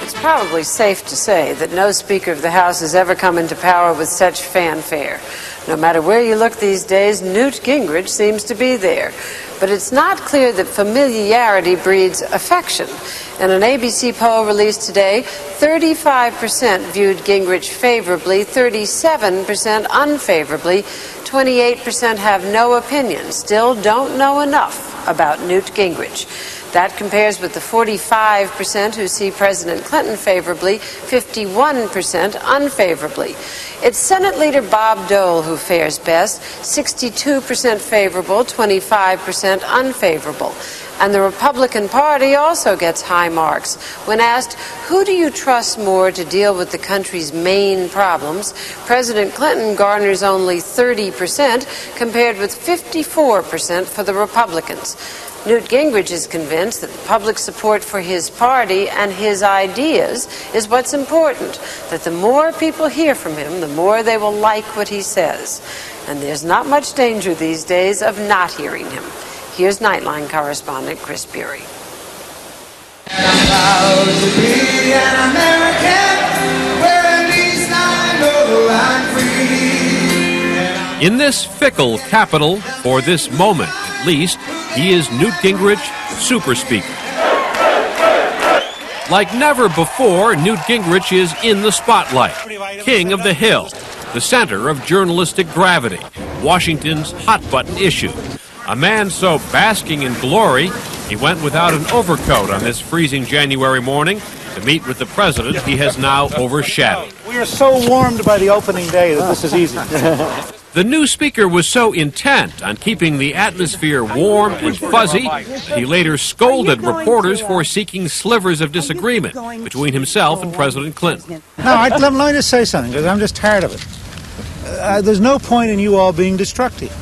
It's probably safe to say that no Speaker of the House has ever come into power with such fanfare. No matter where you look these days, Newt Gingrich seems to be there. But it's not clear that familiarity breeds affection. In an ABC poll released today, 35% viewed Gingrich favorably, 37% unfavorably, 28% have no opinion, still don't know enough about Newt Gingrich. That compares with the 45% who see President Clinton favorably, 51% unfavorably. It's Senate Leader Bob Dole who fares best, 62% favorable, 25% unfavorable. And the Republican Party also gets high marks. When asked, who do you trust more to deal with the country's main problems, President Clinton garners only 30%, compared with 54% for the Republicans. Newt Gingrich is convinced that the public support for his party and his ideas is what's important, that the more people hear from him, the more they will like what he says. And there's not much danger these days of not hearing him. Here's Nightline correspondent Chris Bury. And I'm proud to be an American, where at least I know I'm free. In this fickle capital, for this moment at least, he is Newt Gingrich, Super Speaker. Like never before, Newt Gingrich is in the spotlight, king of the Hill, the center of journalistic gravity, Washington's hot-button issue. A man so basking in glory, he went without an overcoat on this freezing January morning to meet with the president he has now overshadowed. We are so warmed by the opening day that this is easy. The new speaker was so intent on keeping the atmosphere warm and fuzzy that he later scolded reporters for seeking slivers of disagreement between himself and President Clinton. No, let me just say something, because I'm just tired of it. There's no point in you all being destructive.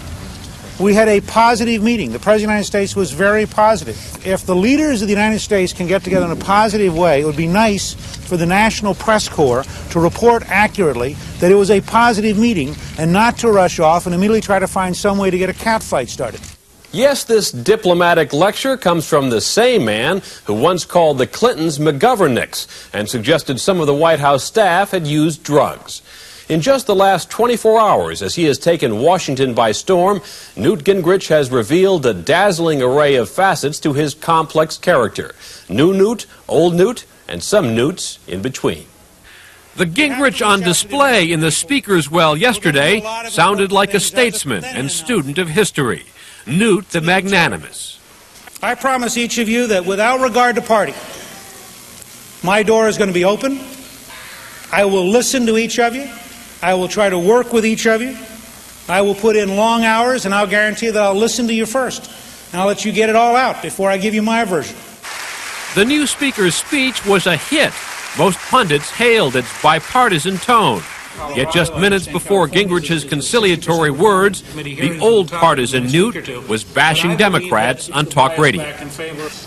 We had a positive meeting. The President of the United States was very positive. If the leaders of the United States can get together in a positive way, it would be nice for the National Press Corps to report accurately that it was a positive meeting and not to rush off and immediately try to find some way to get a catfight started. Yes, this diplomatic lecture comes from the same man who once called the Clintons McGovernicks and suggested some of the White House staff had used drugs. In just the last 24 hours, as he has taken Washington by storm, Newt Gingrich has revealed a dazzling array of facets to his complex character. New Newt, old Newt, and some Newts in between. The Gingrich on display in the Speaker's Well yesterday sounded like a statesman and student of history. Newt the magnanimous. I promise each of you that without regard to party, my door is going to be open. I will listen to each of you. I will try to work with each of you. I will put in long hours, and I'll guarantee that I'll listen to you first. And I'll let you get it all out before I give you my version. The new speaker's speech was a hit. Most pundits hailed its bipartisan tone. Yet just minutes before Gingrich's conciliatory words, the old partisan Newt was bashing Democrats on talk radio.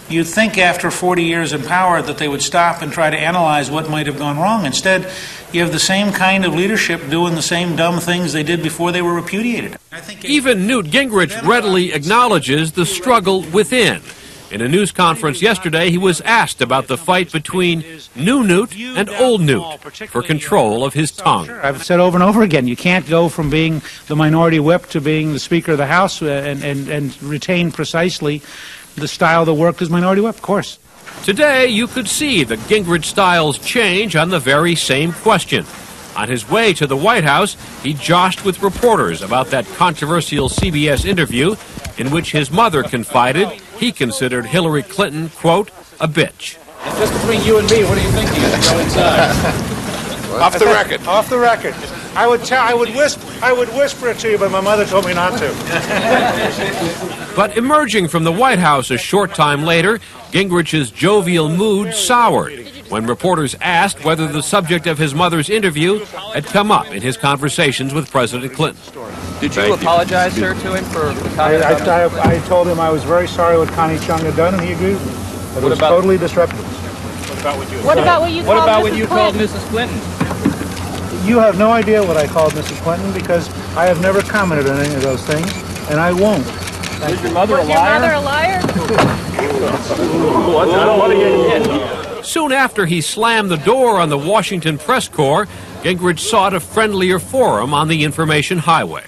You'd think after 40 years in power that they would stop and try to analyze what might have gone wrong. Instead, you have the same kind of leadership doing the same dumb things they did before they were repudiated. Even Newt Gingrich readily acknowledges the struggle within. In a news conference yesterday, he was asked about the fight between new Newt and old Newt for control of his tongue. I've said over and over again, you can't go from being the minority whip to being the Speaker of the House and retain precisely the style that worked as minority whip, of course. Today, you could see the Gingrich styles change on the very same question. On his way to the White House, he joshed with reporters about that controversial CBS interview in which his mother confided he considered Hillary Clinton, quote, a bitch. Just between you and me, what do you think? You go inside. Off the record. Off the record. I would whisper it to you, but my mother told me not to. But emerging from the White House a short time later, Gingrich's jovial mood soured when reporters asked whether the subject of his mother's interview had come up in his conversations with President Clinton. Did you apologize, sir, to him for the comment? I told him I was very sorry what Connie Chung had done, and he agreed. It was totally disruptive. What about what you called Mrs. Clinton? You have no idea what I called Mrs. Clinton because I have never commented on any of those things, and I won't. Was your mother a liar? I don't want to get hit. Soon after he slammed the door on the Washington press corps, Gingrich sought a friendlier forum on the information highway.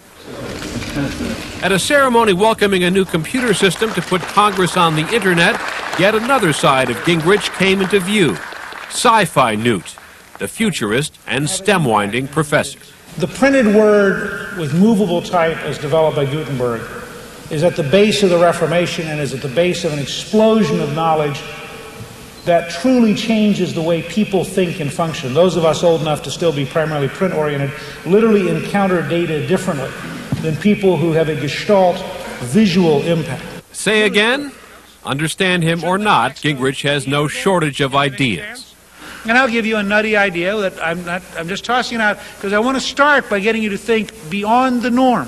At a ceremony welcoming a new computer system to put Congress on the internet, yet another side of Gingrich came into view. Sci-fi Newt, the futurist and stem-winding professor. The printed word with movable type as developed by Gutenberg is at the base of the Reformation and is at the base of an explosion of knowledge that truly changes the way people think and function. Those of us old enough to still be primarily print-oriented literally encounter data differently than people who have a gestalt visual impact. Say again? Understand him or not, Gingrich has no shortage of ideas. And I'll give you a nutty idea that I'm just tossing it out because I want to start by getting you to think beyond the norm.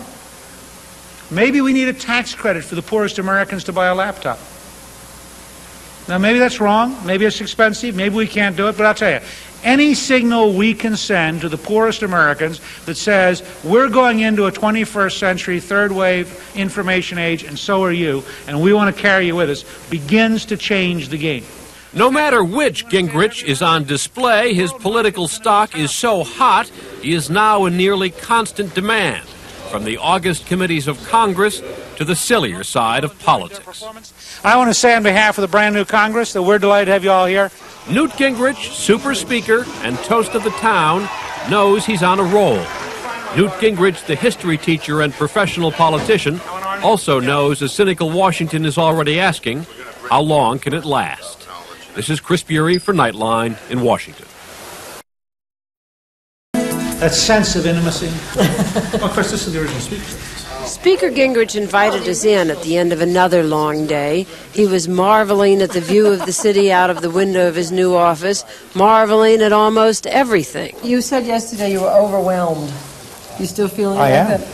Maybe we need a tax credit for the poorest Americans to buy a laptop. Now, maybe that's wrong. Maybe it's expensive. Maybe we can't do it. But I'll tell you, any signal we can send to the poorest Americans that says we're going into a 21st century third wave information age and so are you, and we want to carry you with us, begins to change the game. No matter which Gingrich is on display, his political stock is so hot he is now in nearly constant demand, from the august committees of Congress to the sillier side of politics. I want to say on behalf of the brand new Congress that we're delighted to have you all here. Newt Gingrich, super speaker and toast of the town, knows he's on a roll. Newt Gingrich, the history teacher and professional politician, also knows a cynical Washington is already asking, how long can it last? This is Chris Bury for Nightline in Washington. That sense of intimacy. Well, of course, this is the original speaker. Speaker Gingrich invited us in at the end of another long day. He was marveling at the view of the city out of the window of his new office, marveling at almost everything. You said yesterday you were overwhelmed. You still feeling like that?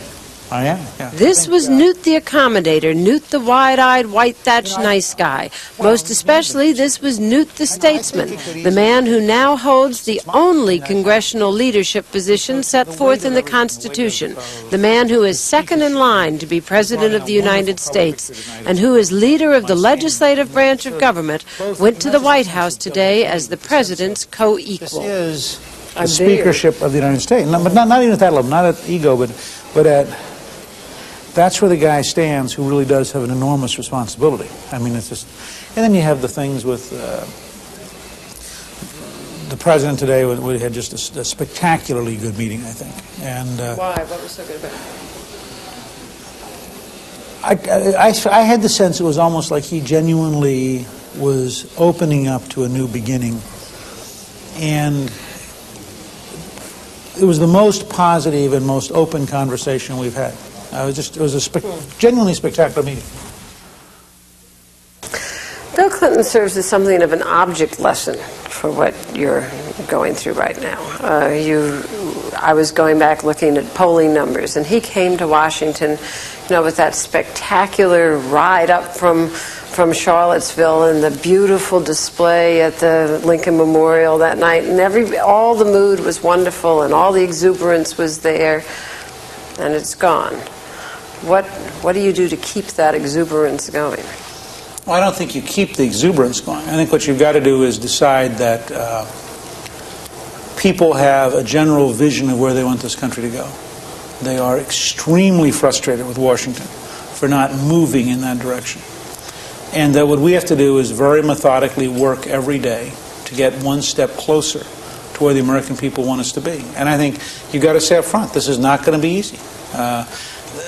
I am, yeah. This was Newt the accommodator, Newt the wide-eyed, white-thatched nice guy. Most especially, this was Newt the statesman, the man who now holds the only congressional leadership position set forth in the Constitution, the man who is second in line to be President of the United States, and who, as leader of the legislative branch of government, went to the White House today as the President's co-equal. This is the speakership of the United States. No, but not even at that level, not at ego, but at... That's where the guy stands who really does have an enormous responsibility. I mean, it's just... And then you have the things with... the president today, we had just a spectacularly good meeting, I think. And why? What was so good about it? I had the sense it was almost like he genuinely was opening up to a new beginning. And it was the most positive and most open conversation we've had. It was a genuinely spectacular meeting. Bill Clinton serves as something of an object lesson for what you're going through right now. I was going back looking at polling numbers, and he came to Washington, with that spectacular ride up from Charlottesville and the beautiful display at the Lincoln Memorial that night, and all the mood was wonderful, and all the exuberance was there, and it's gone. What do you do to keep that exuberance going? Well, I don't think you keep the exuberance going. I think what you've got to do is decide that people have a general vision of where they want this country to go. They are extremely frustrated with Washington for not moving in that direction. And that what we have to do is very methodically work every day to get one step closer to where the American people want us to be. And I think you've got to say up front, this is not going to be easy.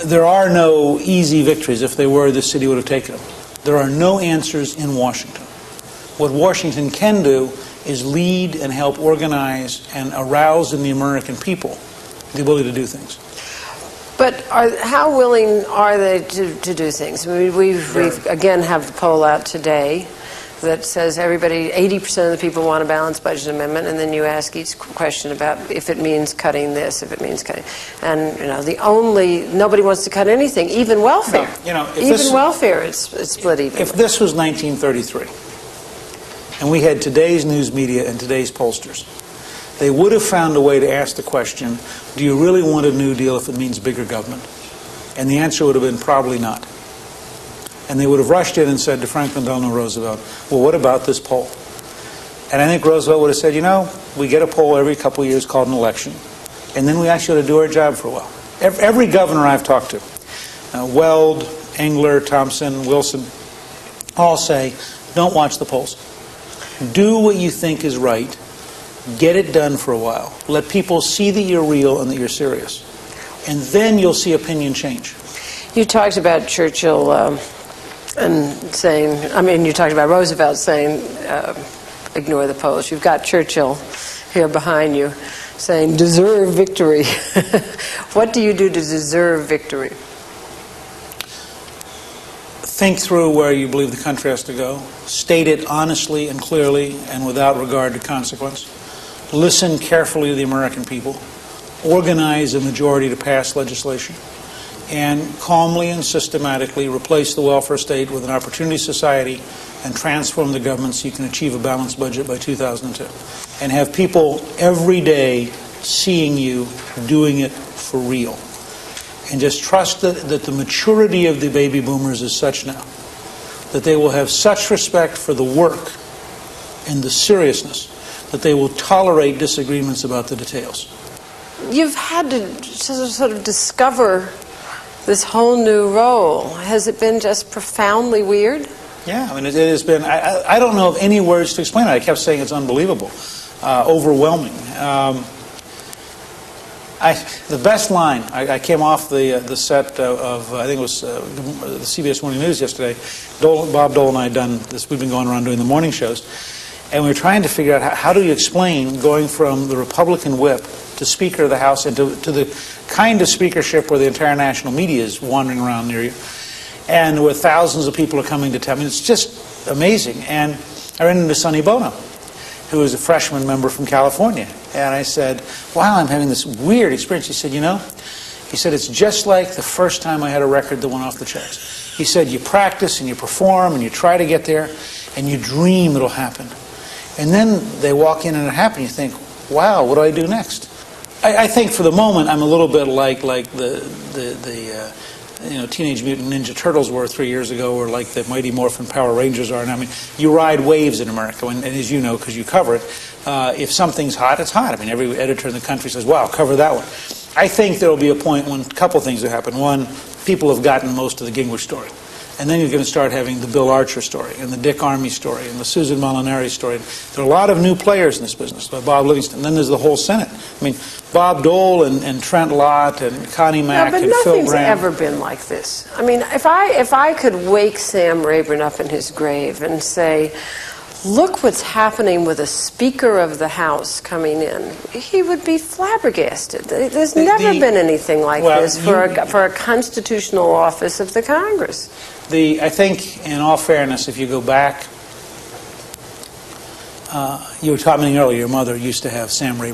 There are no easy victories. If they were, this city would have taken them. There are no answers in Washington. What Washington can do is lead and help organize and arouse in the American people the ability to do things. But how willing are they to do things? I mean, we've again have the poll out today that says 80% of the people want a balanced budget amendment, and then you ask each question about if it means cutting this, if it means cutting, and nobody wants to cut anything, even welfare. Welfare is split evenly. If this was 1933, and we had today's news media and today's pollsters, they would have found a way to ask the question, do you really want a New Deal if it means bigger government? And the answer would have been probably not. And they would have rushed in and said to Franklin Delano Roosevelt, well, what about this poll? And I think Roosevelt would have said, you know, we get a poll every couple of years called an election, and then we actually ought to do our job for a while. Every governor I've talked to, Weld, Engler, Thompson, Wilson, all say, don't watch the polls. Do what you think is right. Get it done for a while. Let people see that you're real and that you're serious. And then you'll see opinion change. You talked about Churchill and saying, I mean, you talked about Roosevelt saying, ignore the polls. You've got Churchill here behind you saying, deserve victory. What do you do to deserve victory? Think through where you believe the country has to go. State it honestly and clearly and without regard to consequence. Listen carefully to the American people. Organize a majority to pass legislation. And calmly and systematically replace the welfare state with an opportunity society and transform the government so you can achieve a balanced budget by 2002. And have people every day seeing you doing it for real. And just trust that the maturity of the baby boomers is such now that they will have such respect for the work and the seriousness that they will tolerate disagreements about the details. You've had to sort of discover this whole new role. Has it been just profoundly weird? Yeah, I mean, it has been, I don't know of any words to explain it. I kept saying it's unbelievable, overwhelming. The best line, I came off the set of I think it was the CBS Morning News yesterday. Bob Dole and I had done this, we've been going around doing the morning shows, and we were trying to figure out how do you explain going from the Republican whip to Speaker of the House and to the kind of speakership where the entire national media is wandering around near you, and where thousands of people are coming to tell me. It's just amazing. And I ran into Sonny Bono, who was a freshman member from California. And I said, wow, I'm having this weird experience. He said, you know, he said, it's just like the first time I had a record that went off the charts. He said, you practice and you perform and you try to get there and you dream it'll happen. And then they walk in and it happens. You think, wow, what do I do next? I think for the moment I'm a little bit like the Teenage Mutant Ninja Turtles were 3 years ago, or like the Mighty Morphin Power Rangers are now. I mean, you ride waves in America, and as you know, because you cover it, if something's hot, it's hot. I mean, every editor in the country says, wow, cover that one. I think there will be a point when a couple things will happen. One, people have gotten most of the Gingrich story. And then you're going to start having the Bill Archer story, and the Dick Armey story, and the Susan Molinari story. There are a lot of new players in this business, like Bob Livingston. And then there's the whole Senate. I mean, Bob Dole and Trent Lott and Connie Mack and Phil Gramm. But nothing's ever been like this. I mean, if I could wake Sam Rayburn up in his grave and say, look what's happening with a Speaker of the House coming in, he would be flabbergasted. There's never been anything like this for a constitutional office of the Congress. I think, in all fairness, if you go back, you were commenting earlier, your mother used to have Henry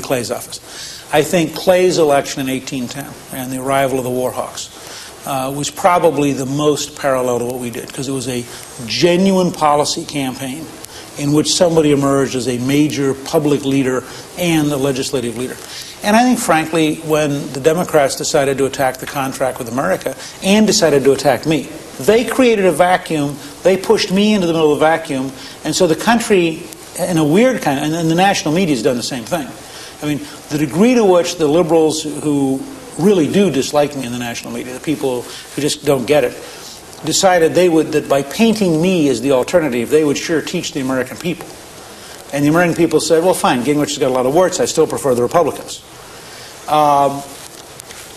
Clay's office. I think Clay's election in 1810 and the arrival of the Warhawks was probably the most parallel to what we did, because it was a genuine policy campaign in which somebody emerged as a major public leader and a legislative leader. And I think, frankly, when the Democrats decided to attack the contract with America and decided to attack me, they created a vacuum. They pushed me into the middle of the vacuum. And so the country, in a weird kind of, and the national media has done the same thing. I mean, the degree to which the liberals who really do dislike me in the national media, the people who just don't get it, decided that by painting me as the alternative, they would sure teach the American people. And the American people said, well, fine, Gingrich has got a lot of warts, I still prefer the Republicans.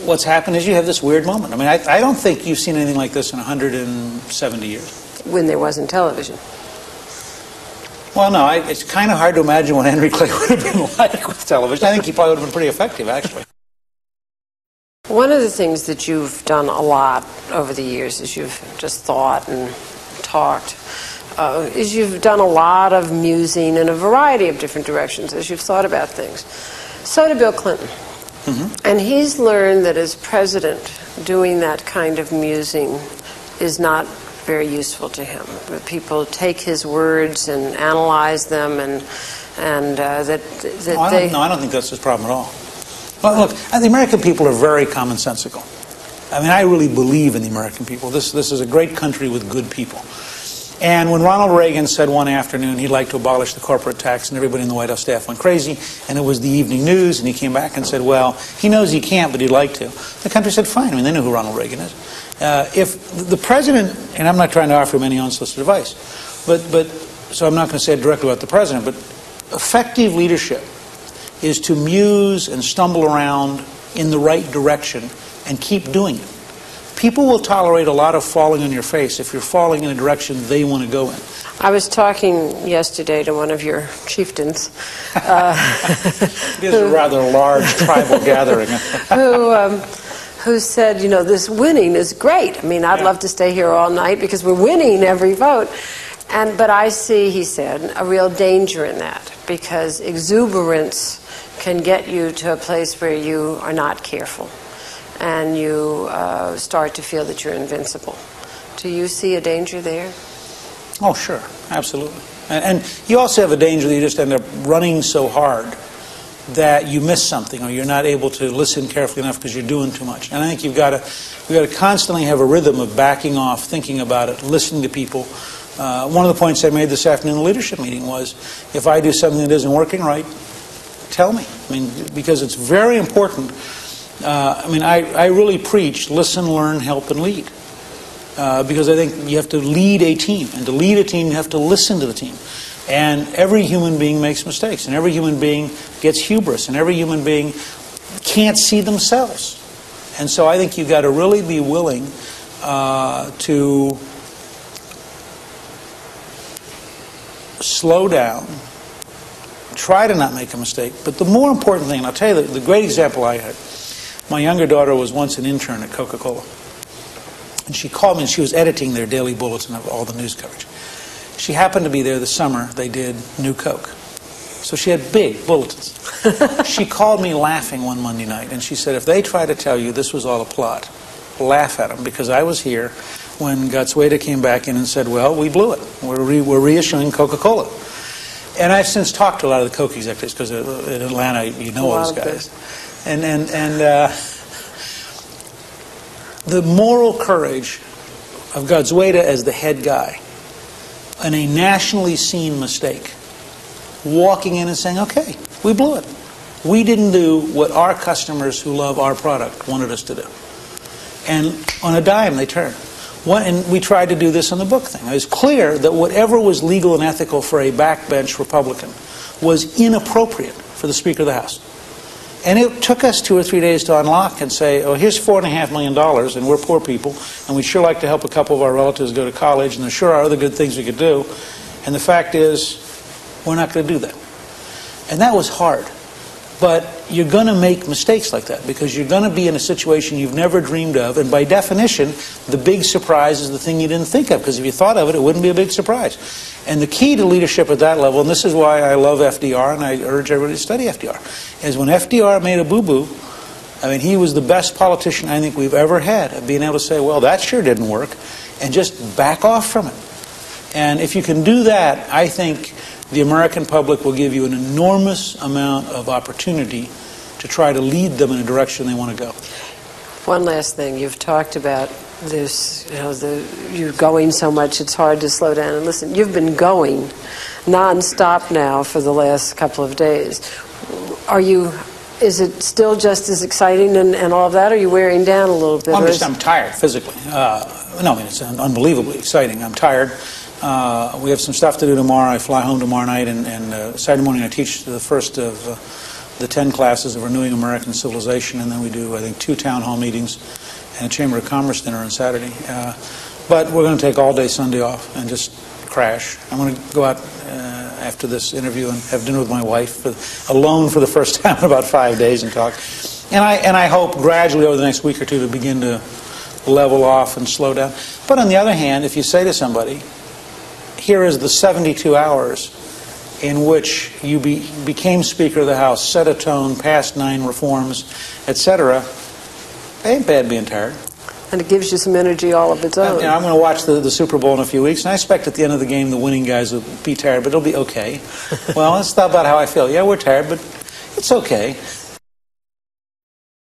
What's happened is you have this weird moment. I mean, I don't think you've seen anything like this in 170 years. When there wasn't television. Well, no, it's kind of hard to imagine what Henry Clay would have been like with television. I think he probably would have been pretty effective, actually. One of the things that you've done a lot over the years is you've just thought and talked, is you've done a lot of musing in a variety of different directions as you've thought about things. So did Bill Clinton. Mm-hmm. And he's learned that as president, doing that kind of musing is not very useful to him. People take his words and analyze them, and I don't think that's his problem at all. Well, look, the American people are very commonsensical. I mean, I really believe in the American people. This is a great country with good people. And when Ronald Reagan said one afternoon he'd like to abolish the corporate tax, and everybody in the White House staff went crazy, and it was the evening news, and he came back and said, well, he knows he can't, but he'd like to. The country said, fine. I mean, they knew who Ronald Reagan is. If the president, and I'm not trying to offer him any unsolicited advice, so I'm not going to say it directly about the president, but effective leadership is to muse and stumble around in the right direction and keep doing it. People will tolerate a lot of falling on your face if you're falling in a direction they want to go in. I was talking yesterday to one of your chieftains. It is a rather large tribal gathering. Who said, you know, this winning is great. I mean, I'd love to stay here all night because we're winning every vote. But I see, he said, a real danger in that, because exuberance can get you to a place where you are not careful and you start to feel that you're invincible. Do you see a danger there? Oh, sure. Absolutely. And you also have a danger that you just end up running so hard that you miss something, or you're not able to listen carefully enough because you're doing too much. And I think we've got to constantly have a rhythm of backing off, thinking about it, listening to people. One of the points I made this afternoon in the leadership meeting was, if I do something that isn't working right, tell me. I mean, because it's very important. I really preach listen, learn, help, and lead. Because I think you have to lead a team. And to lead a team, you have to listen to the team. And every human being makes mistakes. And every human being gets hubris. And every human being can't see themselves. And so I think you've got to really be willing to slow down, try to not make a mistake. But the more important thing, and I'll tell you the great example I had, my younger daughter was once an intern at Coca-Cola. And she called me, and she was editing their daily bulletin of all the news coverage. She happened to be there the summer they did New Coke. So she had big bulletins. She called me laughing one Monday night, and she said, if they try to tell you this was all a plot, laugh at them, because I was here when Gottsueda came back in and said, well, we blew it. We're reissuing Coca-Cola. And I've since talked to a lot of the Coke executives, because in Atlanta, you know all those guys. And the moral courage of Gottsueda as the head guy in a nationally seen mistake, walking in and saying, okay, we blew it. We didn't do what our customers who love our product wanted us to do. And on a dime, they turned. And we tried to do this on the book thing. It was clear that whatever was legal and ethical for a backbench Republican was inappropriate for the Speaker of the House. And it took us 2 or 3 days to unlock and say, oh, here's $4.5 million, and we're poor people, and we'd sure like to help a couple of our relatives go to college, and there sure are other good things we could do. And the fact is, we're not going to do that. And that was hard. But you're going to make mistakes like that, because you're going to be in a situation you've never dreamed of, and by definition, the big surprise is the thing you didn't think of, because if you thought of it, it wouldn't be a big surprise. And the key to leadership at that level, and this is why I love FDR, and I urge everybody to study FDR, is when FDR made a boo-boo, I mean, he was the best politician I think we've ever had at being able to say, well, that sure didn't work, and just back off from it. And if you can do that, I think the American public will give you an enormous amount of opportunity to try to lead them in a direction they want to go. One last thing. You've talked about this, you're going so much it's hard to slow down and listen. You've been going non-stop now for the last couple of days. Is it still just as exciting and all of that? Or are you wearing down a little bit? Well, I'm tired physically. It's unbelievably exciting. I'm tired. We have some stuff to do tomorrow. I fly home tomorrow night, and Saturday morning I teach the first of the 10 classes of Renewing American Civilization, and then we do, I think, 2 town hall meetings and a Chamber of Commerce dinner on Saturday. But we're going to take all day Sunday off and just crash. I'm going to go out after this interview and have dinner with my wife alone for the first time in about 5 days and talk. And I hope gradually over the next week or two to begin to level off and slow down. But on the other hand, if you say to somebody, here is the 72 hours in which you became Speaker of the House, set a tone, passed 9 reforms, etc., it ain't bad being tired. And it gives you some energy all of its own. I'm going to watch the Super Bowl in a few weeks, and I expect at the end of the game the winning guys will be tired, but it'll be okay. Well, that's not about how I feel. Yeah, we're tired, but it's okay.